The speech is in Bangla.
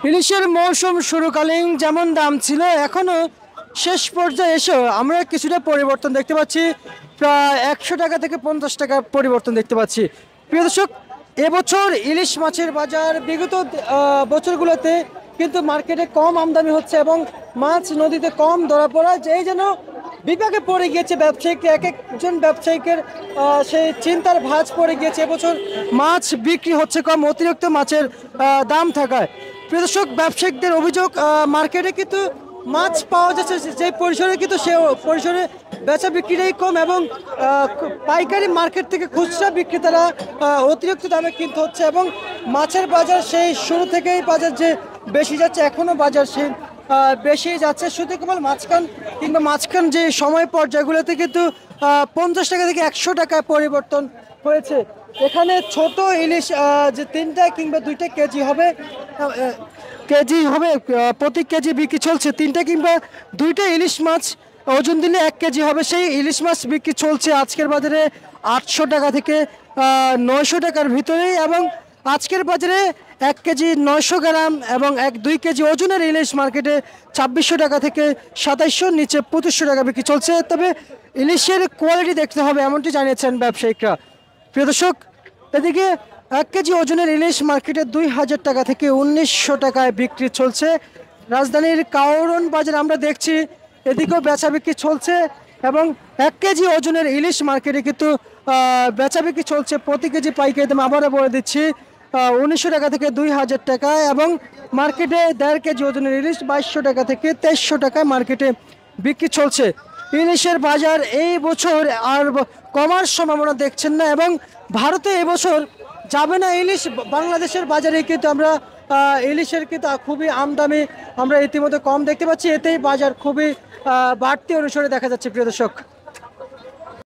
ইলিশের মৌসুম শুরুকালীন যেমন দাম ছিল এখনও শেষ পর্যায়ে এসেও আমরা কিছুটা পরিবর্তন দেখতে পাচ্ছি। প্রায় 100 টাকা থেকে 50 টাকা পরিবর্তন দেখতে পাচ্ছি। প্রিয় দর্শক, এবছর ইলিশ মাছের বাজার বিগত বছরগুলোতে কিন্তু মার্কেটে কম আমদানি হচ্ছে এবং মাছ নদীতে কম ধরা পড়া, এই যেন বিপাকে পড়ে গিয়েছে ব্যবসায়িক, এক একজন ব্যবসায়িকের সেই চিন্তার ভাঁজ পড়ে গিয়েছে। এবছর মাছ বিক্রি হচ্ছে কম, অতিরিক্ত মাছের দাম থাকায়। প্রিয় দর্শক, ব্যবসায়িকদের অভিযোগ মার্কেটে কিন্তু মাছ পাওয়া যাচ্ছে যে পরিসরে, কিন্তু সে পরিসরে বেচা বিক্রিটাই কম এবং পাইকারি মার্কেট থেকে খুচরা বিক্রেতারা অতিরিক্ত দামে কিনতে হচ্ছে এবং মাছের বাজার সেই শুরু থেকেই বাজার যে বেশি যাচ্ছে, এখনও বাজার সেই বেশি যাচ্ছে। শুধু কেবল মাঝখান যে সময় পর্যায়গুলোতে কিন্তু 50 টাকা থেকে 100 টাকায় পরিবর্তন হয়েছে। এখানে ছোট ইলিশ যে 3টা কিংবা 2টা কেজি হবে প্রতি কেজি বিক্রি চলছে। 3টা কিংবা 2টা ইলিশ মাছ ওজন দিলে 1 কেজি হবে, সেই ইলিশ মাছ বিক্রি চলছে আজকের বাজারে 800 টাকা থেকে 900 টাকার ভিতরেই। এবং আজকের বাজারে 1 কেজি 900 গ্রাম এবং 2 কেজি ওজনের ইলিশ মার্কেটে 2600 টাকা থেকে 2700, নিচে 2500 টাকা বিক্রি চলছে। তবে ইলিশের কোয়ালিটি দেখতে হবে, এমনটি জানিয়েছেন ব্যবসায়িকরা। প্রিয় দর্শক, এদিকে 1 কেজি ওজনের ইলিশ মার্কেটে 2000 টাকা থেকে 1900 টাকায় বিক্রি চলছে। রাজধানীর কাওরন বাজার আমরা দেখছি এদিকেও বেচা বিক্রি চলছে এবং 1 কেজি ওজনের ইলিশ মার্কেটে কিন্তু বেচা বিক্রি চলছে প্রতি কেজি পাইকারি দাম আবারও বলে দিচ্ছি 1900 টাকা থেকে 2000 টাকা এবং মার্কেটে 1.5 কেজি ওজনের ইলিশ 2200 টাকা থেকে 2300 টাকায় মার্কেটে বিক্রি চলছে। ইলিশের বাজার এই বছর আর কমার সম্ভাবনা দেখছেন না এবং ভারতে এবছর যাবে না ইলিশ। বাংলাদেশের বাজারে কিন্তু আমরা ইলিশের কিন্তু খুবই আমদানি আমরা ইতিমধ্যে কম দেখতে পাচ্ছি, এতেই বাজার খুবই বাড়তি অনুসারে দেখা যাচ্ছে। প্রিয় দর্শক।